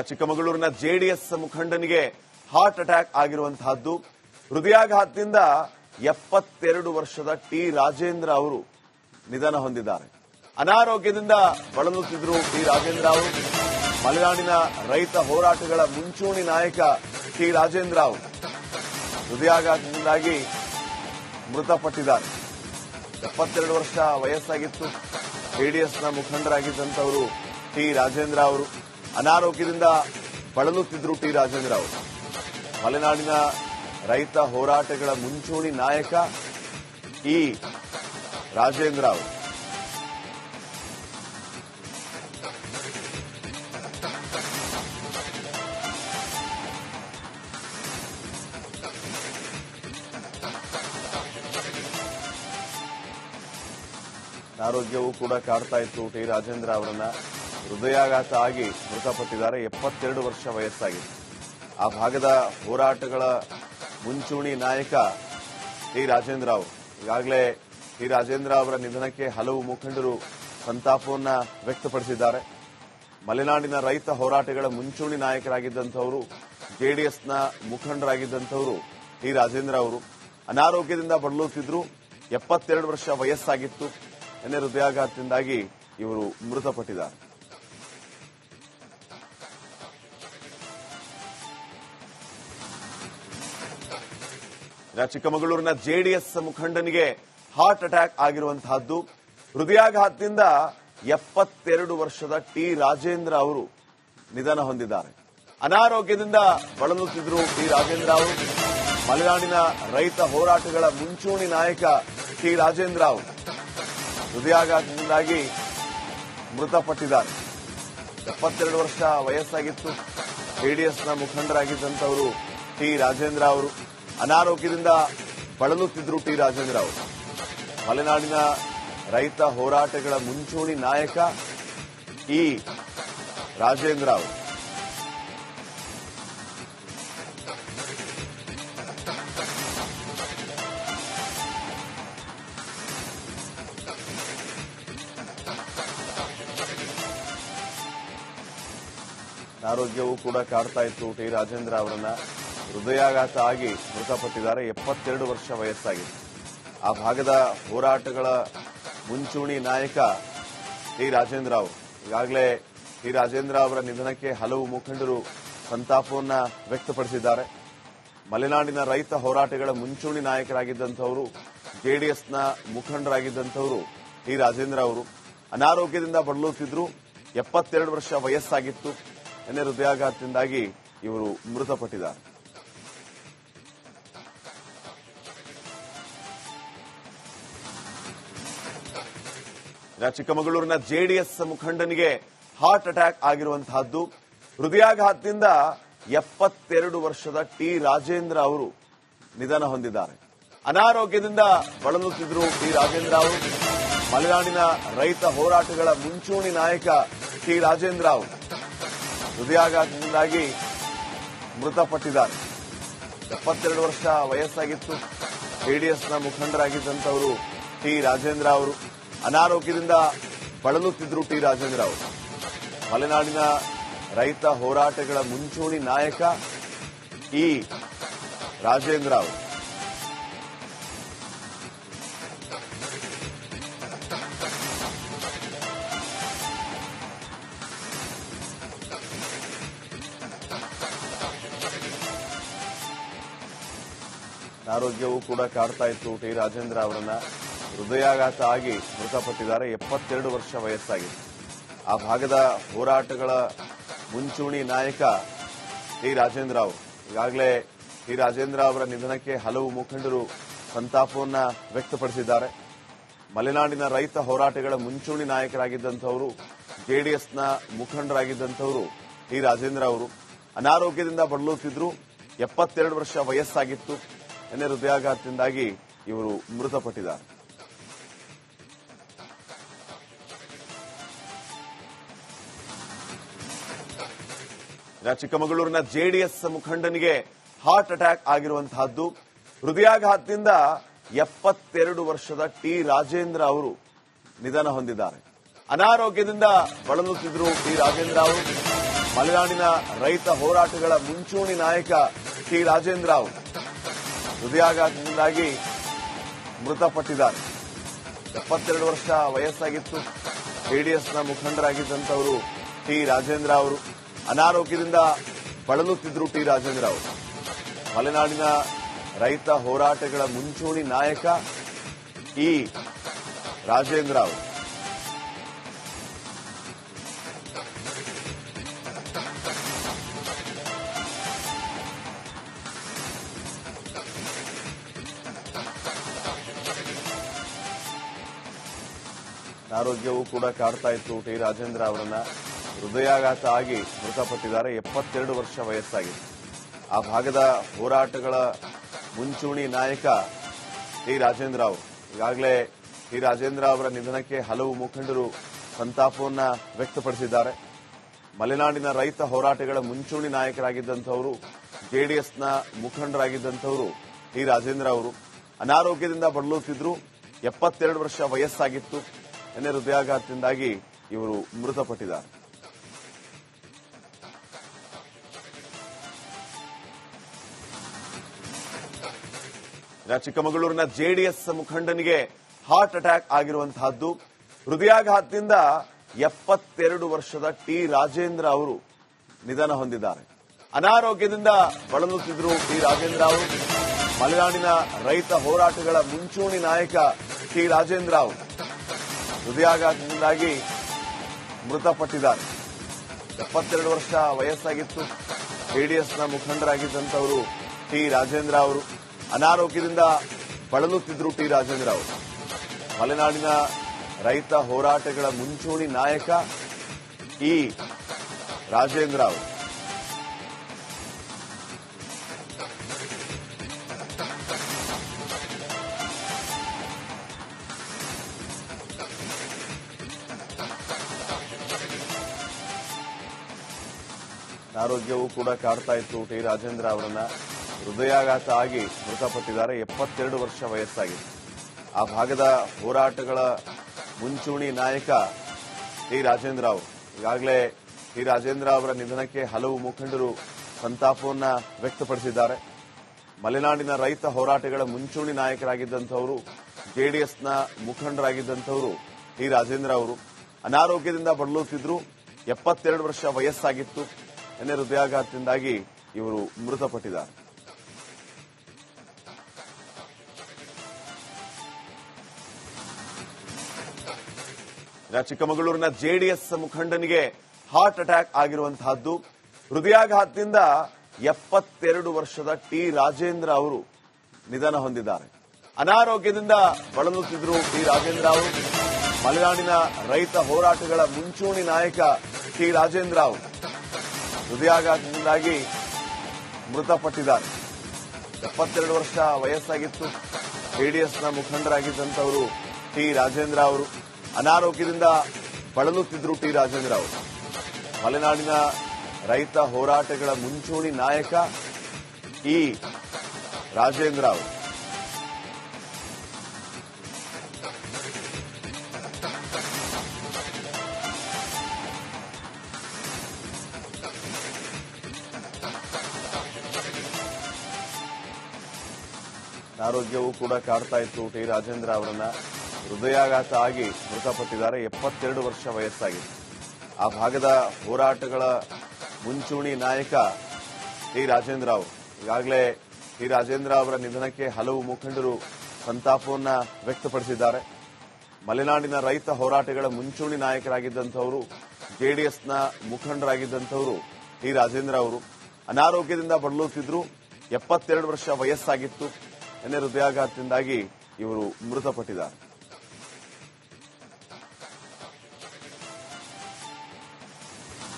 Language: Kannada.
ಚಿಕ್ಕಮಗಳೂರಿನ ಜೆಡಿಎಸ್ ಮುಖಂಡನಿಗೆ ಹಾರ್ಟ್ ಅಟ್ಯಾಕ್ ಆಗಿರುವಂತಹದ್ದು. ಹೃದಯಾಘಾತದಿಂದ 72 ವರ್ಷದ ಟಿ ರಾಜೇಂದ್ರ ಅವರು ನಿಧನ ಹೊಂದಿದ್ದಾರೆ. ಅನಾರೋಗ್ಯದಿಂದ ಬಳಲುತ್ತಿದ್ದರು ಟಿ ರಾಜೇಂದ್ರ ಅವರು. ಮಲೆನಾಡಿನ ರೈತ ಹೋರಾಟಗಳ ಮುಂಚೂಣಿ ನಾಯಕ ಟಿ ರಾಜೇಂದ್ರ ಅವರು ಹೃದಯಾಘಾತದಿಂದಾಗಿ ಮೃತಪಟ್ಟಿದ್ದಾರೆ. 72 ವರ್ಷ ವಯಸ್ಸಾಗಿತ್ತು. ಜೆಡಿಎಸ್ನ ಮುಖಂಡರಾಗಿದ್ದಂಥವರು ಟಿ ರಾಜೇಂದ್ರ ಅವರು. ಅನಾರೋಗ್ಯದಿಂದ ಬಳಲುತ್ತಿದ್ದರು ಟಿ ರಾಜೇಂದ್ರ ಅವರು. ಮಲೆನಾಡಿನ ರೈತ ಹೋರಾಟಗಳ ಮುಂಚೂಣಿ ನಾಯಕ ಈ ರಾಜೇಂದ್ರ ಅವರು. ಆರೋಗ್ಯವೂ ಕೂಡ ಕಾಡ್ತಾ ಇತ್ತು ಟಿ ರಾಜೇಂದ್ರ ಅವರನ್ನ. ಹೃದಯಾಘಾತ ಆಗಿ ಮೃತಪಟ್ಟಿದ್ದಾರೆ. 72 ವರ್ಷ ವಯಸ್ಸಾಗಿದೆ. ಆ ಭಾಗದ ಹೋರಾಟಗಳ ಮುಂಚೂಣಿ ನಾಯಕ ಟಿ ರಾಜೇಂದ್ರ ಅವರು. ಈಗಾಗಲೇ ಟಿ ರಾಜೇಂದ್ರ ಅವರ ನಿಧನಕ್ಕೆ ಹಲವು ಮುಖಂಡರು ಸಂತಾಪವನ್ನ ವ್ಯಕ್ತಪಡಿಸಿದ್ದಾರೆ. ಮಲೆನಾಡಿನ ರೈತ ಹೋರಾಟಗಳ ಮುಂಚೂಣಿ ನಾಯಕರಾಗಿದ್ದಂಥವರು, ಜೆಡಿಎಸ್ನ ಮುಖಂಡರಾಗಿದ್ದಂಥವರು ಟಿ ರಾಜೇಂದ್ರ ಅವರು. ಅನಾರೋಗ್ಯದಿಂದ ಬಳಲುತ್ತಿದ್ರು. 72 ವರ್ಷ ವಯಸ್ಸಾಗಿತ್ತು. ನಿನ್ನೆ ಹೃದಯಾಘಾತದಿಂದಾಗಿ ಇವರು ಮೃತಪಟ್ಟಿದ್ದಾರೆ. ಚಿಕ್ಕಮಗಳೂರಿನ ಜೆಡಿಎಸ್ ಮುಖಂಡನಿಗೆ ಹಾರ್ಟ್ ಅಟ್ಯಾಕ್ ಆಗಿರುವಂತಹದ್ದು. ಹೃದಯಾಘಾತದಿಂದ 72 ವರ್ಷದ ಟಿ ರಾಜೇಂದ್ರ ಅವರು ನಿಧನ ಹೊಂದಿದ್ದಾರೆ. ಅನಾರೋಗ್ಯದಿಂದ ಬಳಲುತ್ತಿದ್ದರು ಟಿ ರಾಜೇಂದ್ರ ಅವರು. ಮಲೆನಾಡಿನ ರೈತ ಹೋರಾಟಗಳ ಮುಂಚೂಣಿ ನಾಯಕ ಟಿ ರಾಜೇಂದ್ರ ಅವರು ಹೃದಯಾಘಾತದಿಂದಾಗಿ ಮೃತಪಟ್ಟಿದ್ದಾರೆ. 72 ವರ್ಷ ವಯಸ್ಸಾಗಿತ್ತು. ಜೆಡಿಎಸ್ನ ಮುಖಂಡರಾಗಿದ್ದಂಥವರು ಟಿ ರಾಜೇಂದ್ರ ಅವರು. ಅನಾರೋಗ್ಯದಿಂದ ಬಳಲುತ್ತಿದ್ದರು ಟಿ ರಾಜೇಂದ್ರ ಅವರು. ಮಲೆನಾಡಿನ ರೈತ ಹೋರಾಟಗಳ ಮುಂಚೂಣಿ ನಾಯಕ ಈ ರಾಜೇಂದ್ರ ಅವರು. ಆರೋಗ್ಯವೂ ಕೂಡ ಕಾಡ್ತಾ ಇತ್ತು ಟಿ ರಾಜೇಂದ್ರ ಅವರನ್ನ. ಹೃದಯಾಘಾತ ಆಗಿ ಮೃತಪಟ್ಟಿದ್ದಾರೆ. 72 ವರ್ಷ ವಯಸ್ಸಾಗಿದೆ. ಆ ಭಾಗದ ಹೋರಾಟಗಳ ಮುಂಚೂಣಿ ನಾಯಕ ಟಿ ರಾಜೇಂದ್ರ ಅವರು. ಈಗಾಗಲೇ ಟಿ ರಾಜೇಂದ್ರ ಅವರ ನಿಧನಕ್ಕೆ ಹಲವು ಮುಖಂಡರು ಸಂತಾಪವನ್ನ ವ್ಯಕ್ತಪಡಿಸಿದ್ದಾರೆ. ಮಲೆನಾಡಿನ ರೈತ ಹೋರಾಟಗಳ ಮುಂಚೂಣಿ ನಾಯಕರಾಗಿದ್ದಂಥವರು, ಜೆಡಿಎಸ್ನ ಮುಖಂಡರಾಗಿದ್ದಂಥವರು ಟಿ ರಾಜೇಂದ್ರ ಅವರು. ಅನಾರೋಗ್ಯದಿಂದ ಬಳಲುತ್ತಿದ್ರು. 72 ವರ್ಷ ವಯಸ್ಸಾಗಿತ್ತು. ನಿನ್ನೆ ಹೃದಯಾಘಾತದಿಂದಾಗಿ ಇವರು ಮೃತಪಟ್ಟಿದ್ದಾರೆ. ಚಿಕ್ಕಮಗಳೂರಿನ ಜೆಡಿಎಸ್ ಮುಖಂಡನಿಗೆ ಹಾರ್ಟ್ ಅಟ್ಯಾಕ್ ಆಗಿರುವಂತಹದ್ದು. ಹೃದಯಾಘಾತದಿಂದ 72 ವರ್ಷದ ಟಿ ರಾಜೇಂದ್ರ ಅವರು ನಿಧನ ಹೊಂದಿದ್ದಾರೆ. ಅನಾರೋಗ್ಯದಿಂದ ಬಳಲುತ್ತಿದ್ದರು ಟಿ ರಾಜೇಂದ್ರ ಅವರು. ಮಲೆನಾಡಿನ ರೈತ ಹೋರಾಟಗಳ ಮುಂಚೂಣಿ ನಾಯಕ ಟಿ ರಾಜೇಂದ್ರ ಅವರು ಹೃದಯಾಘಾತದಿಂದಾಗಿ ಮೃತಪಟ್ಟಿದ್ದಾರೆ. 72 ವರ್ಷ ವಯಸ್ಸಾಗಿತ್ತು. ಜೆಡಿಎಸ್ನ ಮುಖಂಡರಾಗಿದ್ದಂಥವರು ಟಿ ರಾಜೇಂದ್ರ ಅವರು. ಅನಾರೋಗ್ಯದಿಂದ ಬಳಲುತ್ತಿದ್ದರು ಟಿ ರಾಜೇಂದ್ರ ಅವರು. ಮಲೆನಾಡಿನ ರೈತ ಹೋರಾಟಗಳ ಮುಂಚೂಣಿ ನಾಯಕ ಈ ರಾಜೇಂದ್ರ ಅವರು. ಆರೋಗ್ಯವೂ ಕೂಡ ಕಾಡ್ತಾ ಇತ್ತು ಟಿ ರಾಜೇಂದ್ರ ಅವರನ್ನ. ಹೃದಯಾಘಾತ ಆಗಿ ಮೃತಪಟ್ಟಿದ್ದಾರೆ. 72 ವರ್ಷ ವಯಸ್ಸಾಗಿದೆ. ಆ ಭಾಗದ ಹೋರಾಟಗಳ ಮುಂಚೂಣಿ ನಾಯಕ ಟಿ ರಾಜೇಂದ್ರ ಅವರು. ಈಗಾಗಲೇ ಟಿ ರಾಜೇಂದ್ರ ಅವರ ನಿಧನಕ್ಕೆ ಹಲವು ಮುಖಂಡರು ಸಂತಾಪವನ್ನ ವ್ಯಕ್ತಪಡಿಸಿದ್ದಾರೆ. ಮಲೆನಾಡಿನ ರೈತ ಹೋರಾಟಗಳ ಮುಂಚೂಣಿ ನಾಯಕರಾಗಿದ್ದಂಥವರು, ಜೆಡಿಎಸ್ನ ಮುಖಂಡರಾಗಿದ್ದಂಥವರು ಟಿ ರಾಜೇಂದ್ರ ಅವರು. ಅನಾರೋಗ್ಯದಿಂದ ಬಳಲುತ್ತಿದ್ರು. 72 ವರ್ಷ ವಯಸ್ಸಾಗಿತ್ತು. ನಿನ್ನೆ ಹೃದಯಾಘಾತದಿಂದಾಗಿ ಇವರು ಮೃತಪಟ್ಟಿದ್ದಾರೆ. ಚಿಕ್ಕಮಗಳೂರಿನ ಜೆಡಿಎಸ್ ಮುಖಂಡನಿಗೆ ಹಾರ್ಟ್ ಅಟ್ಯಾಕ್ ಆಗಿರುವಂತಹದ್ದು. ಹೃದಯಾಘಾತದಿಂದ 72 ವರ್ಷದ ಟಿ ರಾಜೇಂದ್ರ ಅವರು ನಿಧನ ಹೊಂದಿದ್ದಾರೆ. ಅನಾರೋಗ್ಯದಿಂದ ಬಳಲುತ್ತಿದ್ದರು ಟಿ ರಾಜೇಂದ್ರ ಅವರು. ಮಲೆನಾಡಿನ ರೈತ ಹೋರಾಟಗಳ ಮುಂಚೂಣಿ ನಾಯಕ ಟಿ ರಾಜೇಂದ್ರ ಅವರು ಹೃದಯಾಘಾತದಿಂದಾಗಿ ಮೃತಪಟ್ಟಿದ್ದಾರೆ. 72 ವರ್ಷ ವಯಸ್ಸಾಗಿತ್ತು. ಜೆಡಿಎಸ್ನ ಮುಖಂಡರಾಗಿದ್ದಂಥವರು ಟಿ ರಾಜೇಂದ್ರ ಅವರು. ಅನಾರೋಗ್ಯದಿಂದ ಬಳಲುತ್ತಿದ್ದರು ಟಿ ರಾಜೇಂದ್ರ ಅವರು. ಮಲೆನಾಡಿನ ರೈತ ಹೋರಾಟಗಳ ಮುಂಚೂಣಿ ನಾಯಕ ಈ ರಾಜೇಂದ್ರ ಅವರು. ಆರೋಗ್ಯವೂ ಕೂಡ ಕಾಡ್ತಾ ಇತ್ತು ಟಿ ರಾಜೇಂದ್ರ ಅವರನ್ನ. ಹೃದಯಾಘಾತ ಆಗಿ ಮೃತಪಟ್ಟಿದ್ದಾರೆ. 72 ವರ್ಷ ವಯಸ್ಸಾಗಿದೆ. ಆ ಭಾಗದ ಹೋರಾಟಗಳ ಮುಂಚೂಣಿ ನಾಯಕ ಟಿ ರಾಜೇಂದ್ರ ಅವರು. ಈಗಾಗಲೇ ಟಿ ರಾಜೇಂದ್ರ ಅವರ ನಿಧನಕ್ಕೆ ಹಲವು ಮುಖಂಡರು ಸಂತಾಪವನ್ನ ವ್ಯಕ್ತಪಡಿಸಿದ್ದಾರೆ. ಮಲೆನಾಡಿನ ರೈತ ಹೋರಾಟಗಳ ಮುಂಚೂಣಿ ನಾಯಕರಾಗಿದ್ದಂಥವರು, ಜೆಡಿಎಸ್ನ ಮುಖಂಡರಾಗಿದ್ದಂಥವರು ಟಿ ರಾಜೇಂದ್ರ ಅವರು. ಅನಾರೋಗ್ಯದಿಂದ ಬಳಲುತ್ತಿದ್ರು. 72 ವರ್ಷ ವಯಸ್ಸಾಗಿತ್ತು. ನಿನ್ನೆ ಹೃದಯಾಘಾತದಿಂದಾಗಿ ಇವರು ಮೃತಪಟ್ಟಿದ್ದಾರೆ. ಚಿಕ್ಕಮಗಳೂರಿನ ಜೆಡಿಎಸ್ ಮುಖಂಡನಿಗೆ ಹಾರ್ಟ್ ಅಟ್ಯಾಕ್ ಆಗಿರುವಂತಹದ್ದು. ಹೃದಯಾಘಾತದಿಂದ 72 ವರ್ಷದ ಟಿ ರಾಜೇಂದ್ರ ಅವರು ನಿಧನ ಹೊಂದಿದ್ದಾರೆ. ಅನಾರೋಗ್ಯದಿಂದ ಬಳಲುತ್ತಿದ್ರು ಟಿ ರಾಜೇಂದ್ರ ಅವರು. ಮಲೆನಾಡಿನ ರೈತ ಹೋರಾಟಗಳ ಮುಂಚೂಣಿ ನಾಯಕ ಟಿ ರಾಜೇಂದ್ರ ಅವರು ಹೃದಯಾಘಾತದಿಂದಾಗಿ ಮೃತಪಟ್ಟಿದ್ದಾರೆ. 72 ವರ್ಷ ವಯಸ್ಸಾಗಿತ್ತು. ಜೆಡಿಎಸ್ನ ಮುಖಂಡರಾಗಿದ್ದಂಥವರು ಟಿ ರಾಜೇಂದ್ರ ಅವರು. ಅನಾರೋಗ್ಯದಿಂದ ಬಳಲುತ್ತಿದ್ದರು ಟಿ ರಾಜೇಂದ್ರ ಅವರು. ಮಲೆನಾಡಿನ ರೈತ ಹೋರಾಟಗಳ ಮುಂಚೂಣಿ ನಾಯಕ ಈ ರಾಜೇಂದ್ರ ಅವರು. ಆರೋಗ್ಯವೂ ಕೂಡ ಕಾಡ್ತಾ ಇತ್ತು ಟಿ ರಾಜೇಂದ್ರ ಅವರನ್ನ. ಹೃದಯಾಘಾತ ಆಗಿ ಮೃತಪಟ್ಟಿದ್ದಾರೆ. 72 ವರ್ಷ ವಯಸ್ಸಾಗಿದೆ. ಆ ಭಾಗದ ಹೋರಾಟಗಳ ಮುಂಚೂಣಿ ನಾಯಕ ಟಿ ರಾಜೇಂದ್ರ ಅವರು. ಈಗಾಗಲೇ ಟಿ ರಾಜೇಂದ್ರ ಅವರ ನಿಧನಕ್ಕೆ ಹಲವು ಮುಖಂಡರು ಸಂತಾಪವನ್ನ ವ್ಯಕ್ತಪಡಿಸಿದ್ದಾರೆ. ಮಲೆನಾಡಿನ ರೈತ ಹೋರಾಟಗಳ ಮುಂಚೂಣಿ ನಾಯಕರಾಗಿದ್ದಂಥವರು, ಜೆಡಿಎಸ್ನ ಮುಖಂಡರಾಗಿದ್ದಂಥವರು ಟಿ ರಾಜೇಂದ್ರ ಅವರು. ಅನಾರೋಗ್ಯದಿಂದ ಬಳಲುತ್ತಿದ್ರು. 72 ವರ್ಷ ವಯಸ್ಸಾಗಿತ್ತು. ನಿನ್ನೆ ಹೃದಯಾಘಾತದಿಂದಾಗಿ ಇವರು ಮೃತಪಟ್ಟಿದ್ದಾರೆ. ಚಿಕ್ಕಮಗಳೂರಿನ ಜೆಡಿಎಸ್ ಮುಖಂಡನಿಗೆ ಹಾರ್ಟ್ ಅಟ್ಯಾಕ್ ಆಗಿರುವಂತಹದ್ದು. ಹೃದಯಾಘಾತದಿಂದ 72 ವರ್ಷದ ಟಿ ರಾಜೇಂದ್ರ ಅವರು ನಿಧನ ಹೊಂದಿದ್ದಾರೆ. ಅನಾರೋಗ್ಯದಿಂದ ಬಳಲುತ್ತಿದ್ರು ಟಿ ರಾಜೇಂದ್ರ ಅವರು. ಮಲೆನಾಡಿನ ರೈತ ಹೋರಾಟಗಳ ಮುಂಚೂಣಿ ನಾಯಕ ಟಿ ರಾಜೇಂದ್ರ ಅವರು ಹೃದಯಾಘಾತದಿಂದಾಗಿ ಮೃತಪಟ್ಟಿದ್ದಾರೆ. 72 ವರ್ಷ ವಯಸ್ಸಾಗಿತ್ತು. ಜೆಡಿಎಸ್ನ ಮುಖಂಡರಾಗಿದ್ದಂಥವರು ಟಿ ರಾಜೇಂದ್ರ ಅವರು. ಅನಾರೋಗ್ಯದಿಂದ ಬಳಲುತ್ತಿದ್ದರು ಟಿ ರಾಜೇಂದ್ರ ಅವರು. ಮಲೆನಾಡಿನ ರೈತ ಹೋರಾಟಗಳ ಮುಂಚೂಣಿ ನಾಯಕ ಈ ರಾಜೇಂದ್ರ ಅವರು. ಆರೋಗ್ಯವೂ ಕೂಡ ಕಾಡ್ತಾ ಇತ್ತು ಟಿ ರಾಜೇಂದ್ರ ಅವರನ್ನ. ಹೃದಯಾಘಾತ ಆಗಿ ಮೃತಪಟ್ಟಿದ್ದಾರೆ. 72 ವರ್ಷ ವಯಸ್ಸಾಗಿದೆ. ಆ ಭಾಗದ ಹೋರಾಟಗಳ ಮುಂಚೂಣಿ ನಾಯಕ ಟಿ ರಾಜೇಂದ್ರ ಅವರು. ಈಗಾಗಲೇ ಟಿ ರಾಜೇಂದ್ರ ಅವರ ನಿಧನಕ್ಕೆ ಹಲವು ಮುಖಂಡರು ಸಂತಾಪವನ್ನ ವ್ಯಕ್ತಪಡಿಸಿದ್ದಾರೆ. ಮಲೆನಾಡಿನ ರೈತ ಹೋರಾಟಗಳ ಮುಂಚೂಣಿ ನಾಯಕರಾಗಿದ್ದಂಥವರು, ಜೆಡಿಎಸ್ನ ಮುಖಂಡರಾಗಿದ್ದಂಥವರು ಟಿ ರಾಜೇಂದ್ರ ಅವರು. ಅನಾರೋಗ್ಯದಿಂದ ಬಳಲುತ್ತಿದ್ರು. 72 ವರ್ಷ ವಯಸ್ಸಾಗಿತ್ತು. ನಿನ್ನೆ ಹೃದಯಾಘಾತದಿಂದಾಗಿ ಇವರು ಮೃತಪಟ್ಟಿದ್ದಾರೆ.